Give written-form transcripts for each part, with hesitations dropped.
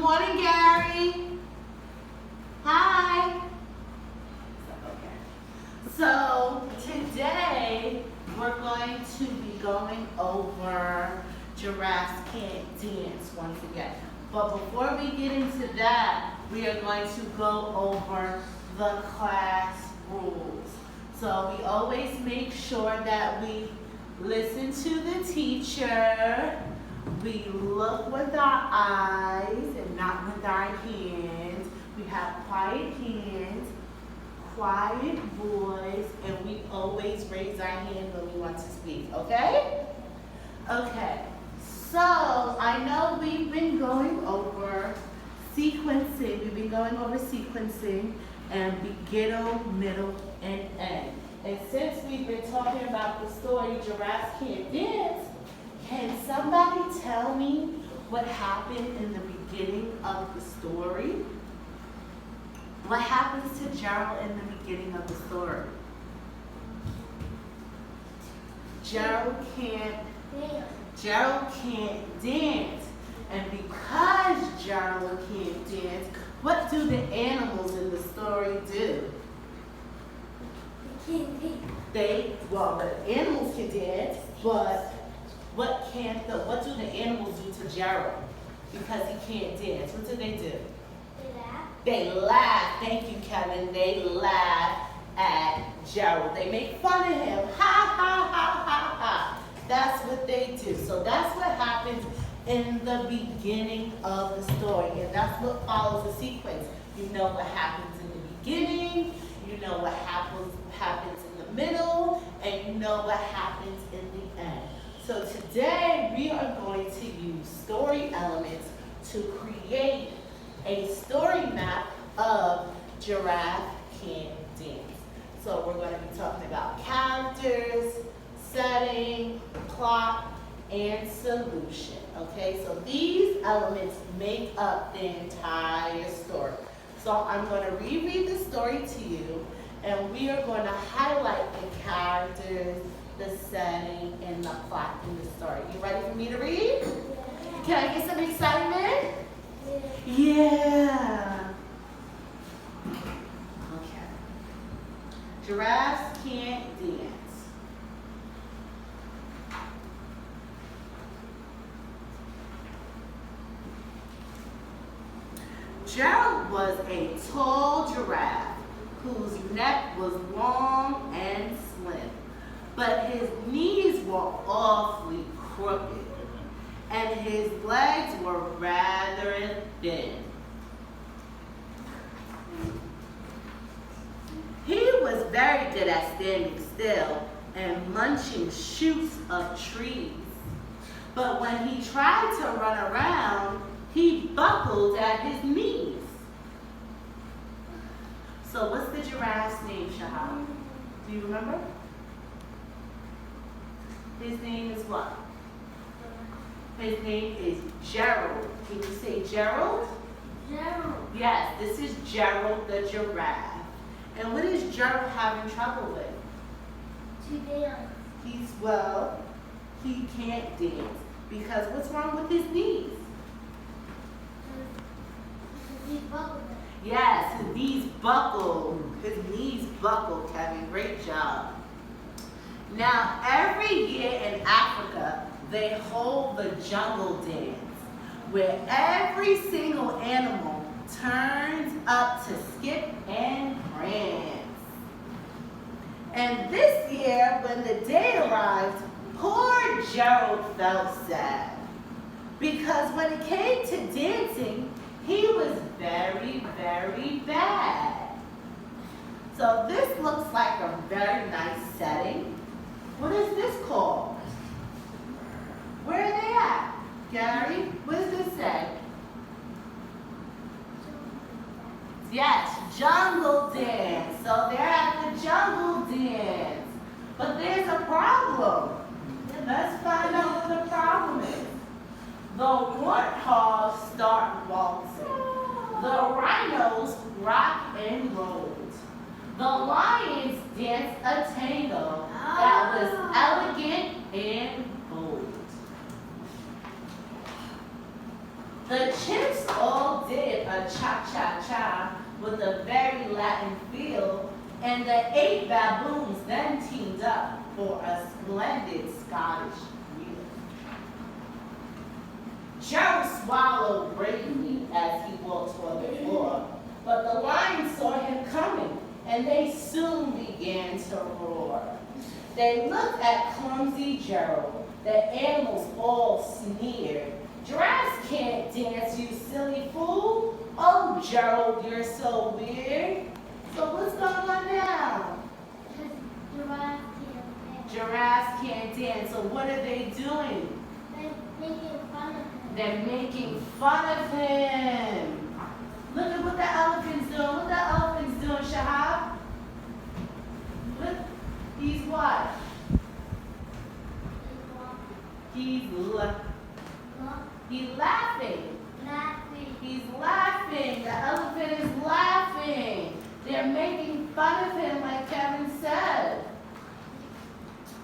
morning, Gary. Hi. Okay. So today we're going to be going over Giraffes Can't Dance once again. But before we get into that, we are going to go over the class rules. So we always make sure that we listen to the teacher. We look with our eyes and not with our hands. We have quiet hands, quiet voice, and we always raise our hand when we want to speak, okay? Okay, so I know we've been going over sequencing. We've been going over sequencing and beginner, middle, and end. And since we've been talking about the story Giraffes Can't Dance, can somebody tell me what happened in the beginning of the story? What happens to Gerald in the beginning of the story? Gerald can't dance. And because Gerald can't dance, what do the animals in the story do? The animals can dance, but what do the animals do to Gerald? Because he can't dance. What do? They laugh. Thank you, Kevin. They laugh at Gerald. They make fun of him. Ha, ha, ha, ha, ha. That's what they do. So that's what happens in the beginning of the story. And that's what follows the sequence. You know what happens in the beginning. You know what happens in the middle. And you know what happens in the end. So today we are going to use story elements to create a story map of Giraffe Can't Dance. So we're going to be talking about characters, setting, plot, and solution. Okay, so these elements make up the entire story. So I'm going to reread the story to you, and we are going to highlight the characters, the setting, and the plot in the story. You ready for me to read? Can I get some excitement? Yeah. Okay. Giraffes can't dance. Gerald was a tall giraffe whose neck was long and slim, but his knees were awfully crooked, and his legs were rather thin. He was very good at standing still and munching shoots of trees. But when he tried to run around, he buckled at his knees. So what's the giraffe's name, Shahab? Do you remember? His name is what? His name is Gerald. Can you say Gerald? Gerald. Yes, this is Gerald the giraffe. And what is Gerald having trouble with? To dance. He can't dance. Because what's wrong with his knees? He buckled. Yes, his knees buckle. His knees buckle, Kevin. Great job. Now, every year in Africa, they hold the jungle dance, where every single animal turns up to skip and prance. And this year, when the day arrived, poor Gerald felt sad. Because when it came to dancing, he was very, very bad. So this looks like a very nice setting. What is this called? Where are they at? Gary, what does this say? Yes, jungle dance. So they're at the jungle dance. But there's a problem. Let's find out what the problem is. The warthogs start waltzing. The rhinos rock and rolled. The lions danced a tango that was elegant and bold. The chimps all all did a cha-cha-cha with a very Latin feel, and the 8 baboons then teamed up for a splendid Scottish meal. Gerald swallowed bravely as he walked toward the floor, but the lions saw him coming, and they soon began to roar. They looked at clumsy Gerald. The animals all sneered. Giraffes can't dance, you silly fool. Oh, Gerald, you're so weird. So what's going on now? Giraffes can't dance. So what are they doing? They're making fun of him. They're making fun of him. Look at what the elephant's doing. What the elephant's doing, Shahab? Look, he's what? He's laughing. He's laughing. The elephant is laughing. They're making fun of him, like Kevin said.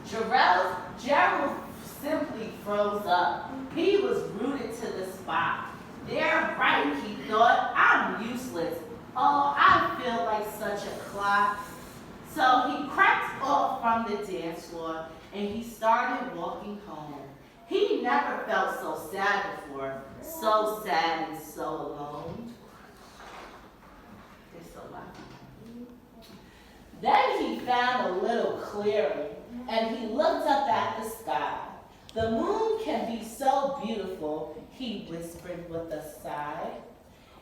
Gerald simply froze up. He was rooted to the spot. They're right, he thought. I'm useless. Oh, I feel like such a clock. So he crept off from the dance floor and he started walking home. He never felt so sad before, so sad and so alone. They're so lucky. Then he found a little clearing and he looked up at the sky. The moon can be so beautiful, he whispered with a sigh.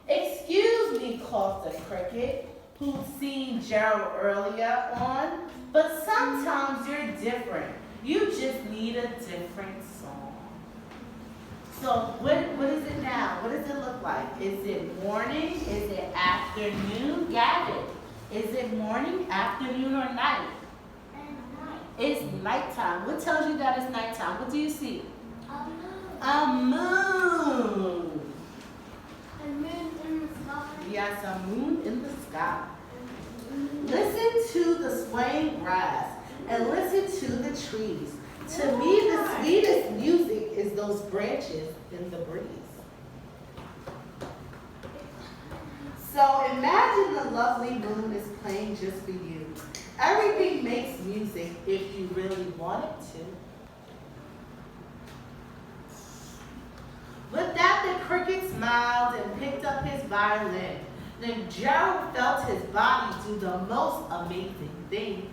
Excuse me, coughed the cricket, who'd seen Gerald earlier on, but sometimes you're different. You just need a different song. So what is it now? What does it look like? Is it morning? Is it afternoon? Gavin, is it morning, afternoon, or night? It's nighttime. What tells you that it's nighttime? What do you see? A moon. A moon in the sky. Yes, a moon in the sky. Listen to the swaying grass and listen to the trees. To me, the sweetest music is those branches in the breeze. So imagine the lovely moon is playing just for you. Everything makes music if you really want it to. With that, the cricket smiled and picked up his violin. Then Gerald felt his body do the most amazing thing.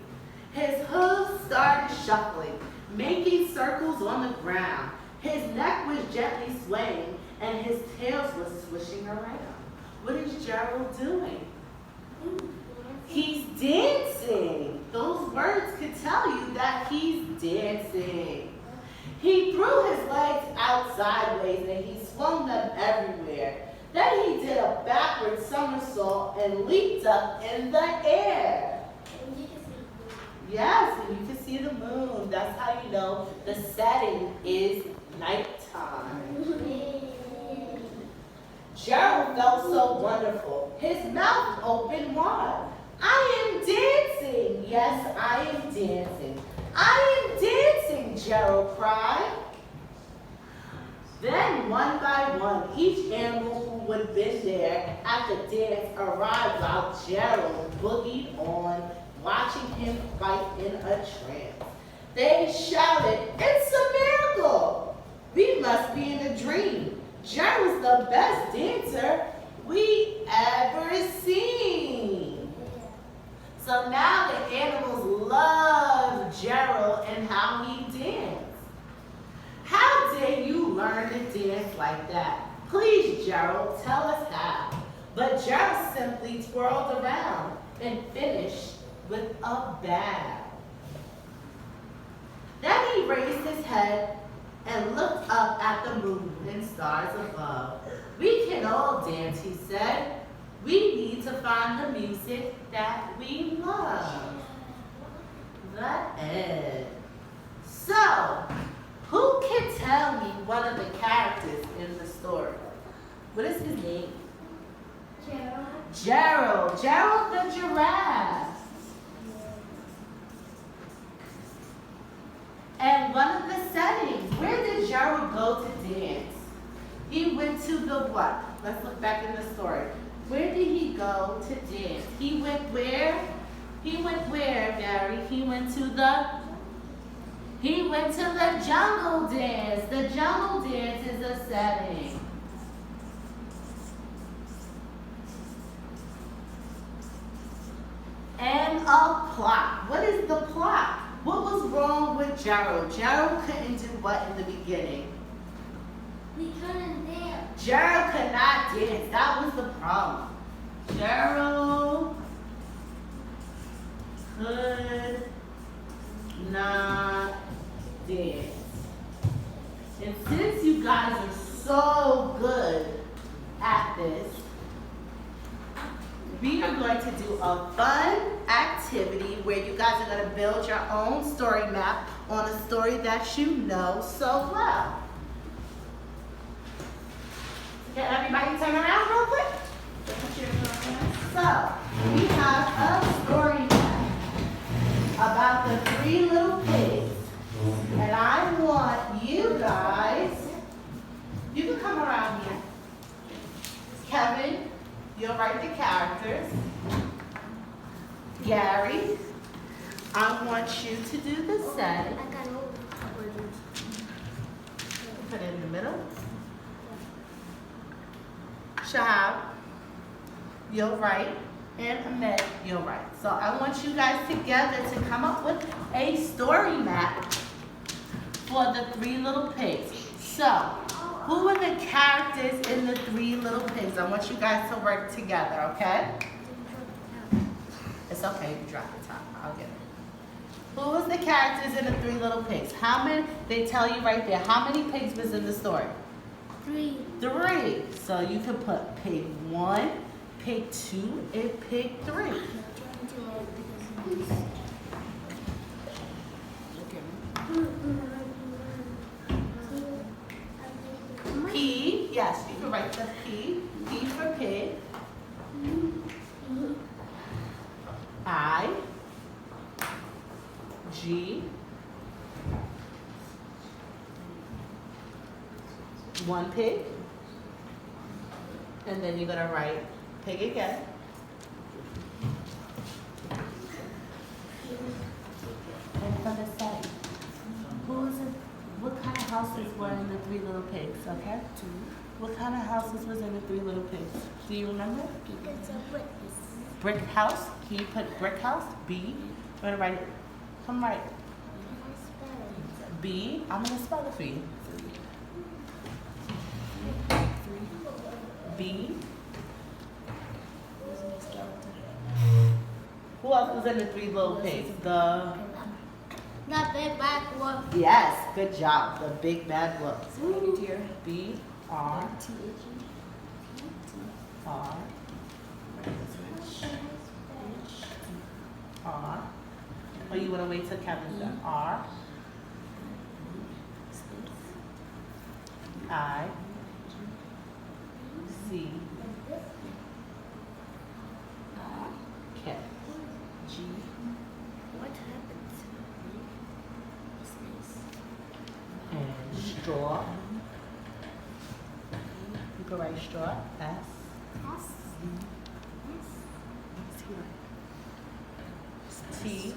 His hooves started shuffling, making circles on the ground. His neck was gently swaying, and his tail was swishing around. What is Gerald doing? He's dancing. Those words could tell you that he's dancing. He threw his legs out sideways and he swung them everywhere. Then he did a backward somersault and leaped up in the air. Yes, and you can see the moon. That's how you know the setting is nighttime. Gerald felt so wonderful. His mouth opened wide. I am dancing. Yes, I am dancing. I am dancing, Gerald cried. Then, one by one, each animal who would have been there at the dance arrived while Gerald boogied on, watching him fight in a trance. They shouted, "It's a miracle! We must be in a dream. Gerald's the best dancer we ever seen." So now the animals love Gerald and how he danced. How did you learn to dance like that? Please, Gerald, tell us how. But Gerald simply twirled around and finished with a bow. Then he raised his head and looked up at the moon and stars above. We can all dance, he said. We need to find the music that we love. The end. So, who can tell me one of the characters in the story? What is his name? Gerald. Gerald. Gerald the giraffe. And one of the settings, where did Gerald go to dance? He went to the what? Let's look back in the story. Where did he go to dance? He went where? He went where, Gary? He went to the jungle dance. The jungle dance is a setting. And a plot. What is the plot? What was wrong with Gerald? Gerald couldn't do what in the beginning? We couldn't dance. Gerald could not dance. That was the problem. Gerald could not dance. And since you guys are so good at this, we are going to do a fun activity where you guys are going to build your own story map on a story that you know so well. Can everybody turn around real quick? So, we have a story map about the 3 little pigs. And I want you guys, you can come around here. Kevin, you'll write the characters. Gary, I want you to do the setting. Put it in the middle. Shahab, you'll write, and Ahmed, you'll write. So I want you guys together to come up with a story map for the 3 little pigs. So, who are the characters in the 3 little pigs? I want you guys to work together, okay? It's okay, you drop the top. I'll get it. Who was the characters in the 3 little pigs? How many? They tell you right there. How many pigs was in the story? 3. 3. So you can put pig 1, pig 2, and pig 3. P, yes, you can write the P. P for pig. I, G, 1 pig. And then you're gonna write pig again. And for the setting, what kind of houses were in the 3 little pigs, okay? 2. What kind of houses was in the 3 little pigs? Do you remember? It's a brick. Brick house. Can you put brick house? B. We're gonna write it. Come write. B. I'm gonna spell it for you. B. Who else was in the 3 little pigs? The big bad wolf. Yes, good job. The big bad wolf. B R R R. Oh, you want to wait till Kevin's done? R I C K G. What happens? And straw. You can write straw. S. T.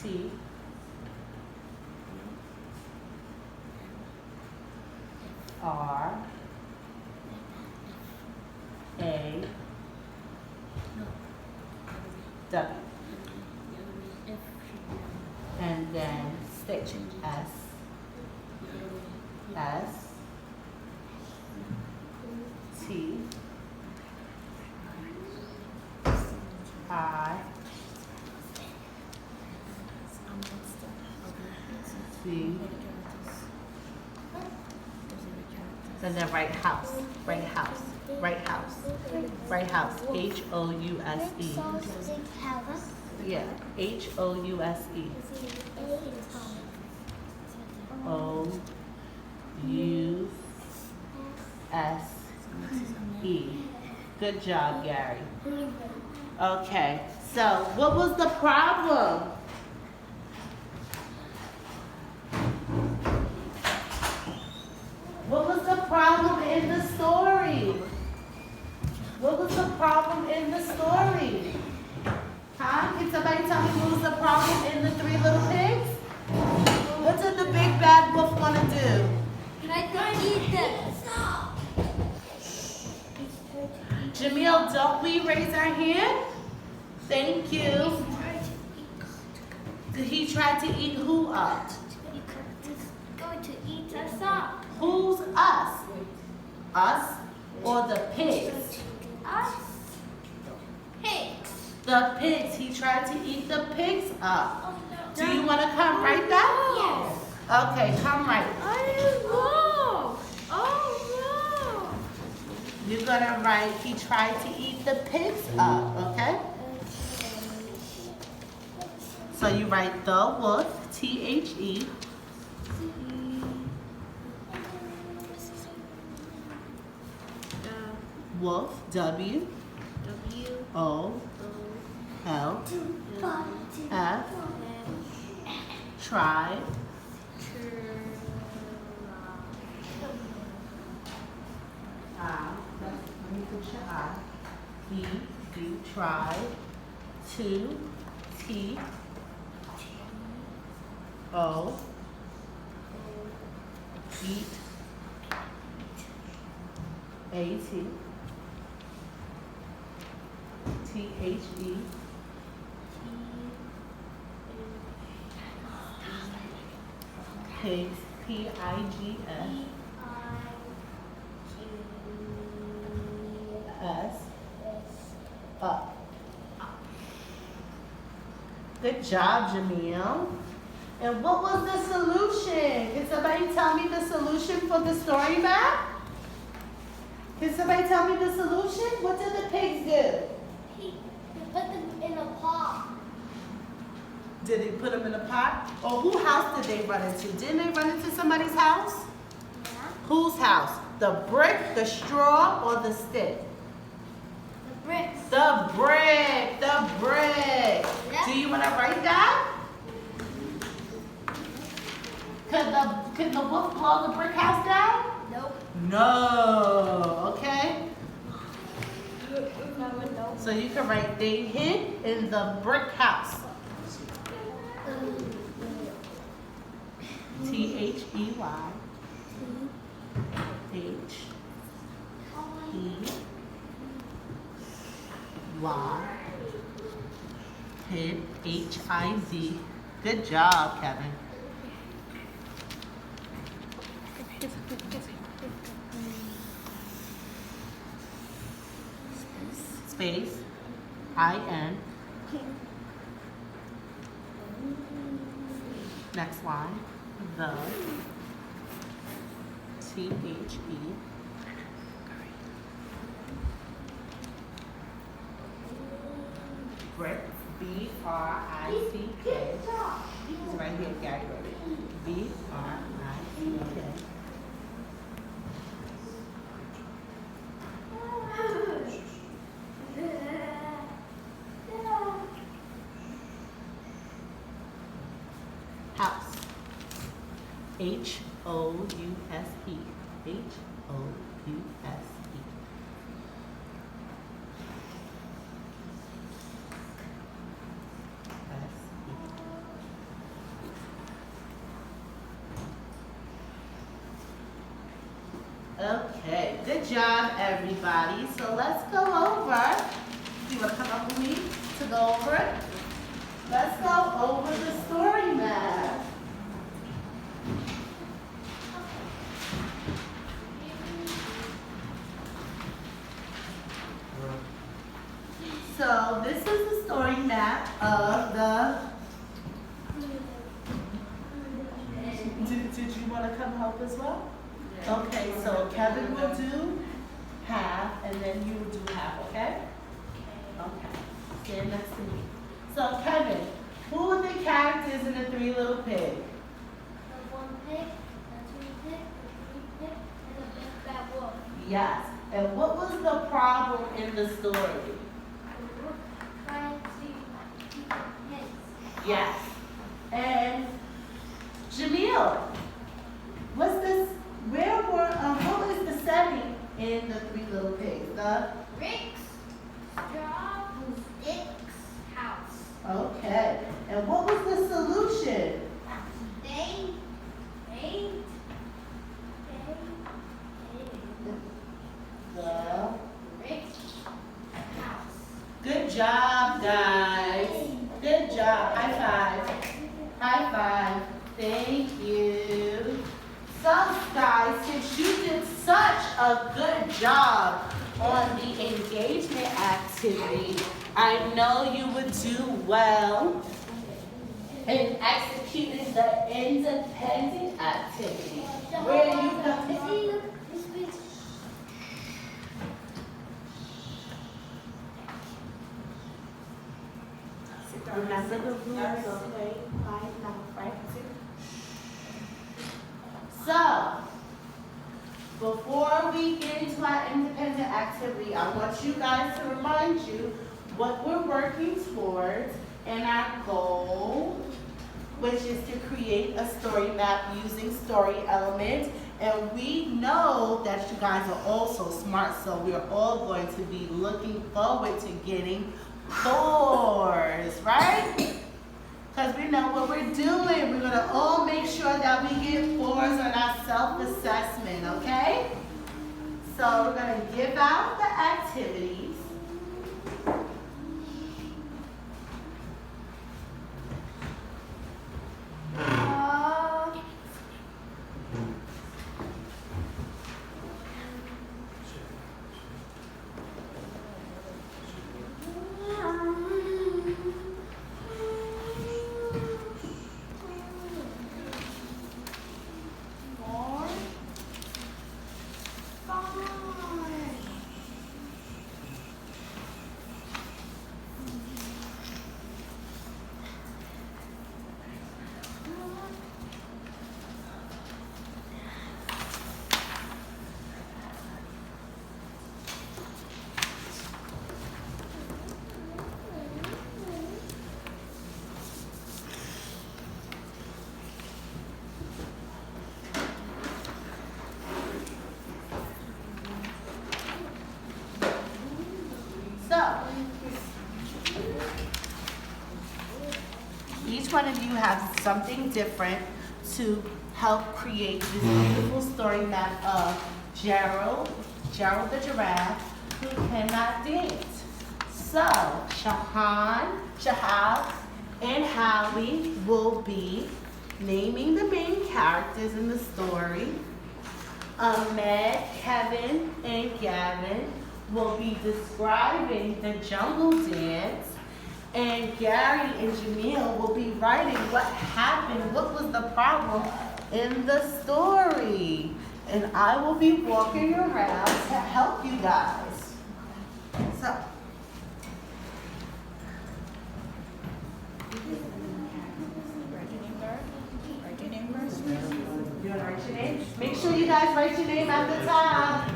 T. R. A. W. And then stick. S. S. T. I. C. And then write house. Write house. Write house. Write house. H-O-U-S-E. Yeah. H-O-U-S-E. O-U-S-E. Good job, Gary. Okay. So, what was the problem? What was the problem in the story? What was the problem in the story? Huh? Can somebody tell me what was the problem in the Three Little Pigs? What did the big bad wolf want to do? I can't eat them. Jamil, don't we raise our hand? Thank you. He tried to eat who up? He's going to eat us up. Who's us? Us or the pigs? Us? Pigs. The pigs. He tried to eat the pigs up. Oh, Do you want to come right back? Yes. Okay, come right. Oh no. You're gonna write, he tried to eat the pigs up, okay? So you write the wolf, T-H-E. Wolf, W-O-L-F. Tribe. Let me put your I. E, D, tribe. Two, T, O, eat, A-T, T-H-E, pigs, P-I-G-S, S, up. Good job, Jamil. And what was the solution? Can somebody tell me the solution for the story map? Can somebody tell me the solution? What did the pigs do? He put them in a pot. Did they put them in a pot? Or whose house did they run into? Didn't they run into somebody's house? Yeah. Whose house? The brick, the straw, or the stick? The bricks. The brick, the brick. Yeah. Do you want to write that? Could the wolf blow the brick house down? Nope. No, okay? No. So you can write they hid in the brick house. T-H-E-Y. H-E-Y. Hid, H-I-D. Good job, Kevin. Space, I-N. Next line, the, T-H-E. Brick, B-R-I-C-K. It's right here, Gary wrote it. B-R-I-C-K. House. H-O-U-S-E. H-O-U-S-E. S-E. Okay, good job, everybody. So let's go over. You want to come up with me to go over it? Let's go over the story map. So this is the story map of the. Did you want to come help as well? Okay, so Kevin will do half, and then you will do half, okay? Okay, stand next to me. So Kevin, who are the characters in the Three Little Pigs? The one pig, the two pig, the three pig, and the big bad wolf. Yes. And what was the problem in the story? Trying to eat the pigs. Yes. And Jamil, what's this? Where were in the three little pigs? The bricks, straw, sticks, house. okay. And what was the solution? They The bricks, house. good job, guys. Good job. High five. High five. Thank you. So, guys, since you did such a good job on the engagement activity, I know you would do well in executing the independent activity. Where you go. Remember the rules, okay? Right? So, before we get into our independent activity, I want you guys to remind you what we're working towards and our goal, which is to create a story map using story elements. And we know that you guys are all so smart, so we're all going to be looking forward to getting 4s, right? Because we know what we're doing. We're going to all make sure that we get 4s on our self-assessment, okay? So we're going to give out the activities. Each one of you has something different to help create this beautiful story map of Gerald the giraffe, who cannot dance. So, Shahab, and Howie will be naming the main characters in the story. Ahmed, Kevin, and Gavin will be describing the jungle dance. And Gary and Jamil will be writing what happened, what was the problem in the story. And I will be walking around to help you guys. So. You want to write your name? Make sure you guys write your name at the top.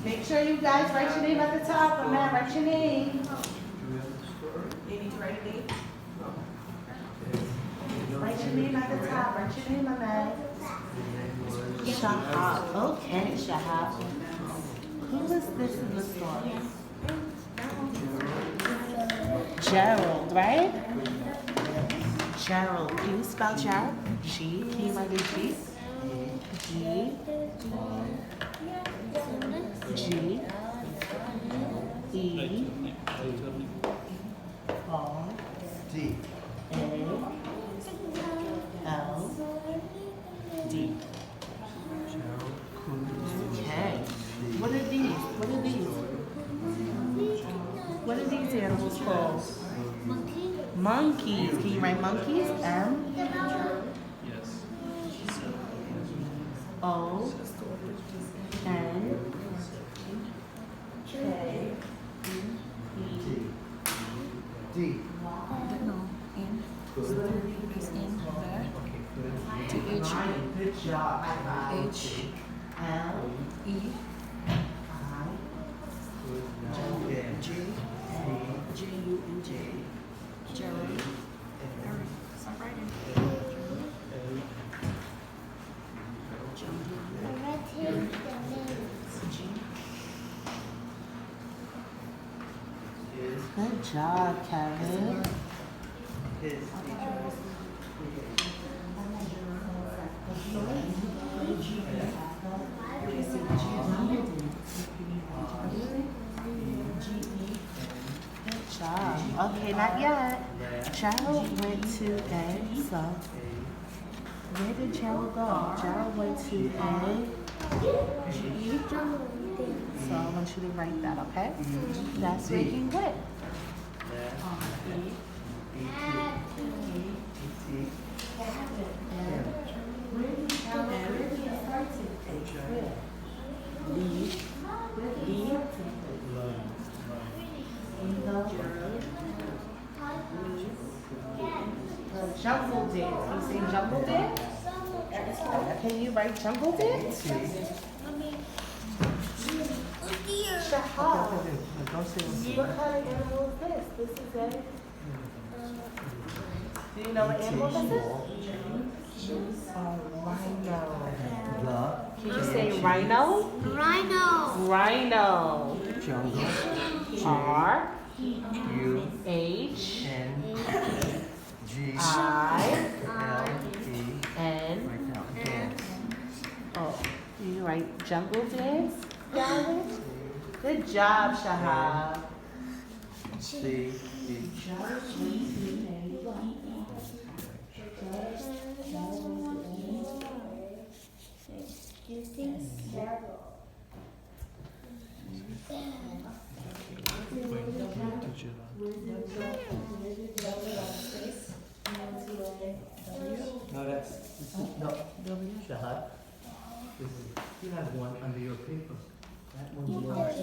Make sure you guys write your name at the top. Ahmed, write your name. You need to write a name? Write your name at the top. Write your name, Ahmed. Shahab. Okay, Shahab. Who is this in the story? Gerald, right? Gerald. Can you spell Gerald? G. Can you write a G? G. G. E. R. D. A. L. D. Okay. What are these? What are these? What are these animals called? Monkeys. Can you write monkeys? M. Yes. O. N. K. E. D. No, in. Is in there. Good job. H L. E I. J J U and J. Gerald. Stop writing. I'm gonna take the names. G Good job, Kevin. Good job. Okay, not yet. Gerald went to A, so where did Gerald go? Gerald went to A, G. So I want you to write that, okay? That's where he went. Jungle dance. You say jungle dance? Can you write jungle dance? Shahab. What kind of animal is this? This is a. Do you know what animal this is? A rhino. Can you say rhino? Rhino. Rhino. Jungle. R U H N G I L E. N. Right now, dance. Oh, you write jungle dance? Got it? Good job, Shahab. C E. No, that's no. Shahad. You have one under your paper. That one belongs to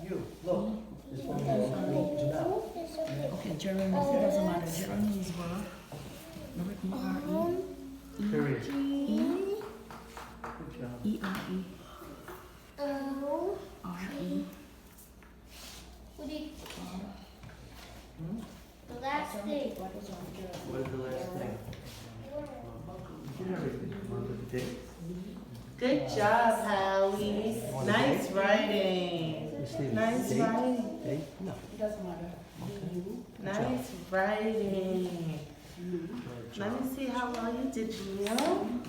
you. Look, this one belongs to you. Okay, Jeremy, it doesn't matter. Jeremy's were. E-R-E. Period. E. Good job. E-R-E. O. R-E. What do you? The last thing. What is the last thing? You did everything. Want to take? Good job, Howie. Nice writing. Nice writing. Date? No. It doesn't matter. Nice writing. Let me see how well you did, Jamil.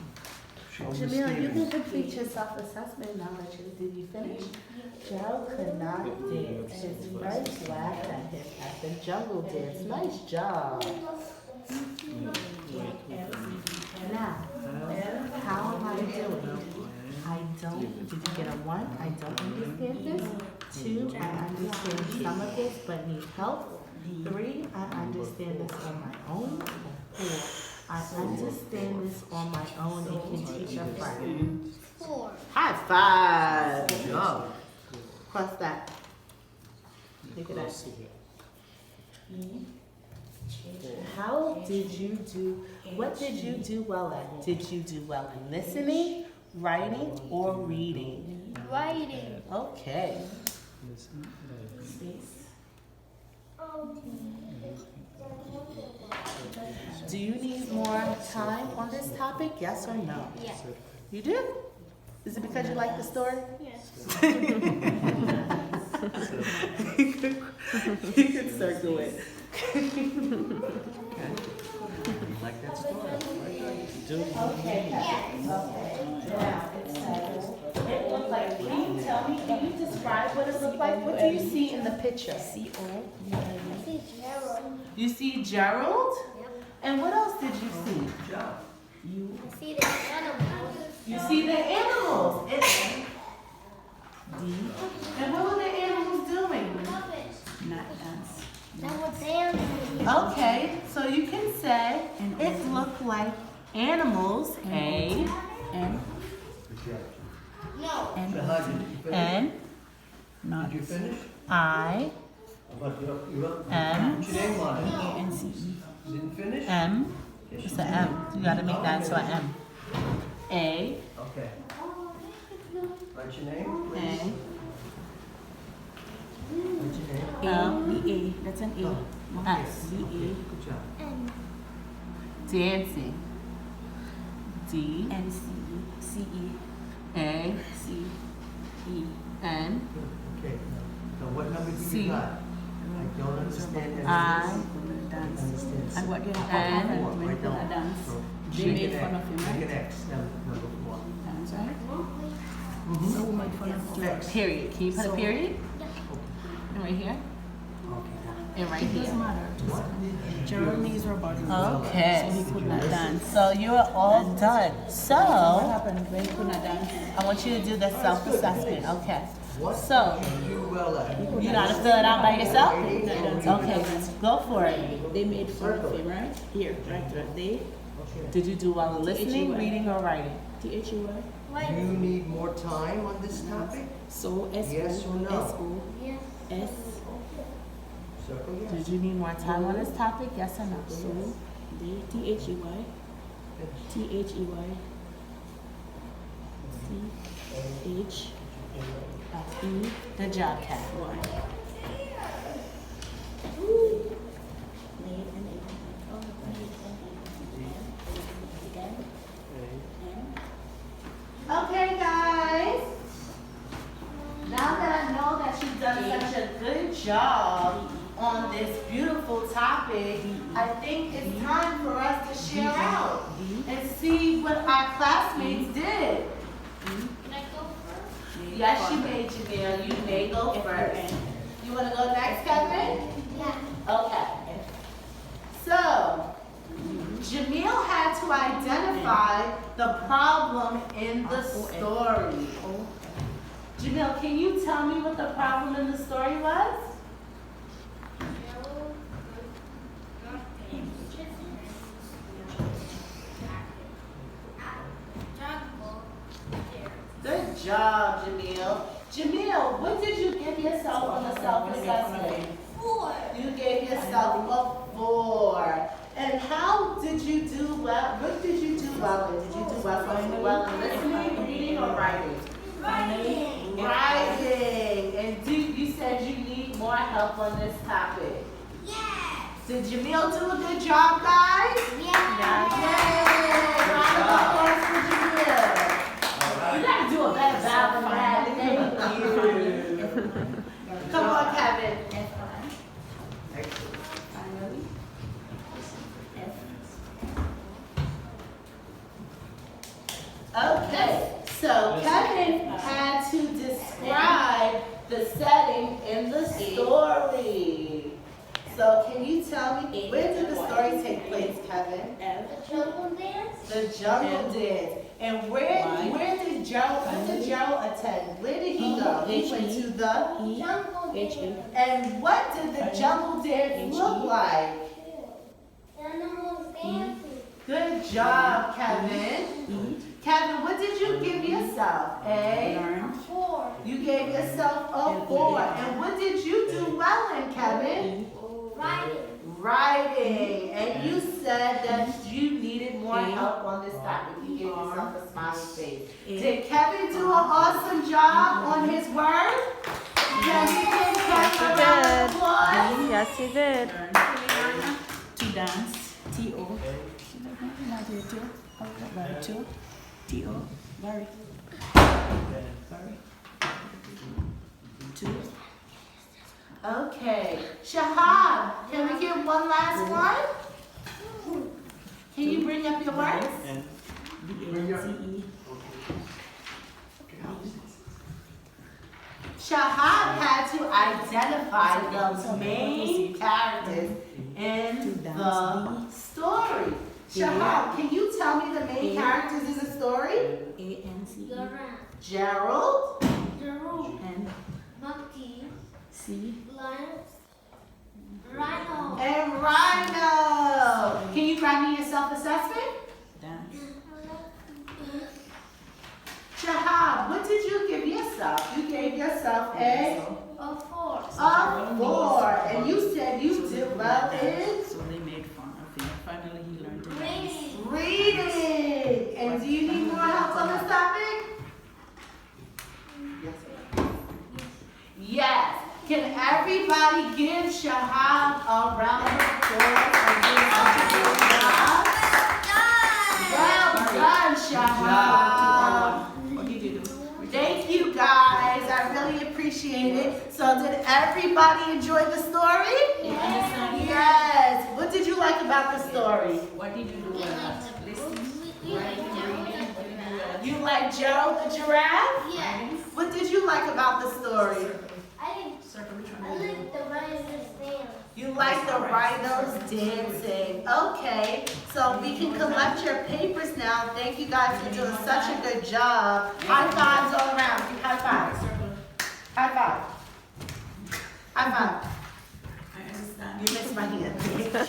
Jamil, you can complete your self-assessment now that did you finish? Gerald could not dance. His friends laughed at him at the jungle dance. Nice job. Now, how am I doing? I don't, did you get a 1? I don't understand this. 2, I understand some of this but need help. 3, I understand this on my own. 4, I understand this on my own and can teach a friend. 4. High five! Good job. Cross that. Look at that. How did you do, what did you do well at? Did you do well in listening, writing, or reading? Writing. Okay. Do you need more time on this topic? Yes or no? Yes. You do? Is it because you like the story? Yes. You can circle it. Like that story. Okay. Now, it looks like, can you tell me, can you describe what it looked like? What do you see in the picture? I see Gerald. You see Gerald? Yep. And what else did you see? I see the animals. You see the animals. And what were the animals doing? Not dance. That was dancing. Okay, so you can say it looked like animals. A, N. No. N. Shahad, did you finish? N, Not. Did you finish? I, But you M, put your name on it. A-N-C-E. You didn't finish? M. It's the M. You gotta make that into an M. A, Okay. Write your name, please. A, Write your name. A-B-A. That's an A. S. Okay, good job. Dancing. D, N-C-E. C-E. A, C-E. N, Good. Okay. So what number did C. you got? don't understand I anything. dance. Understand. And what did And happen when I you could not don't. dance? So, They make made an fun X. of you, Make right? an X, number 4. Dance, right? Mm-hmm. So who made fun of you? X. Period. Can you put a So- period? And right here? Okay. And right It doesn't here. matter. Gerald needs her body. Okay. So he could not dance. So you are all done. What So happened when you could not dance? I want you to do the self-assessment. Okay. What So did you do well at? you gotta fill it out by yourself. Okay. Okay, go for it. They made fun of him, right? Here, right. They, Did you do well in listening, reading, or writing? T-H-U-Y. You need more time on this topic? So, Yes or no? S-O, Yes. S. Circle yes. Did you need more time on this topic? Yes or no? So, they, T-H-E-Y. T-H-E-Y. C-H-E-Y. Good job, Kat. Okay, guys. Now that I know that you've done such a good job on this beautiful topic, I think it's time for us to share out and see what our classmates did. Can I go first? Yes, you may, Jamil. You may go first. You want to go next, Kevin? Yeah. Okay. So, Jamil had to identify the problem in the story. Jamil, can you tell me what the problem in the story was? Good job, Jamil. Jamil, what did you give yourself on the self-assessment? 4. You gave yourself a 4. And how did you do well? What did you do well in? Did you do well in listening, reading, or writing? Writing. Writing. And you said you need more help on this topic. Yes. Did Jamil do a good job, guys? Yeah. Yay! Round of applause for Jamil. You gotta do a better job than that. Thank you. Come on, Kevin. Excellent. Finally. Okay, so Kevin had to describe the setting in the story. So can you tell me, where did the story take place, Kevin? The jungle dance. The jungle dance. And where did Gerald attend? Where did he go? He went to the, Jungle H-E. dance. and what did the jungle dance look like? Animals dancing. Good job, Kevin. Kevin, what did you give yourself? A? Learn. 4. You gave yourself a 4. And what did you do well in, Kevin? Writing. Writing. And you said that you needed more help on this topic. You gave yourself a smiley face. Did Kevin do an awesome job on his word? Can we give Kevin a round of applause? Yes, he did. Learn to dance. T-O. She doesn't not do it too. Very too. T-O. Very. Very. 2. Okay. Shahab, can we get one last one? Can you bring up your words? B-A-C-E. Shahab had to identify the main characters in the story. Shahab, can you tell me the main characters in the story? A-N-C-E. Gerald, Gerald. And Monkey. C. Lion. Rhino. and Rhino. Can you grab me your self-assessment? Dance. Shahab, what did you give yourself? You gave yourself a 4. 4. And you said you did well in So they made fun of him. Finally, he learned to dance. Reading. reading. And do you need more help on this topic? Yes. Can everybody give Shahab a round of applause for doing such a good job? Well done, Shahab. What did you do? Thank you, guys. I really appreciate it. So did everybody enjoy the story? understand? Yes. What did you like about the story? What did you do with that? Listening, writing, reading, what did you do with that? You like Gerald the giraffe? Yes. What did you like about the story? Circle, which I one did you do? like the rhinos dance. You like the rhinos dancing. Okay, so we can collect your papers now. Thank you guys for doing such a good job. High fives all around. High fives. High five. High five. I understand. You missed my hand.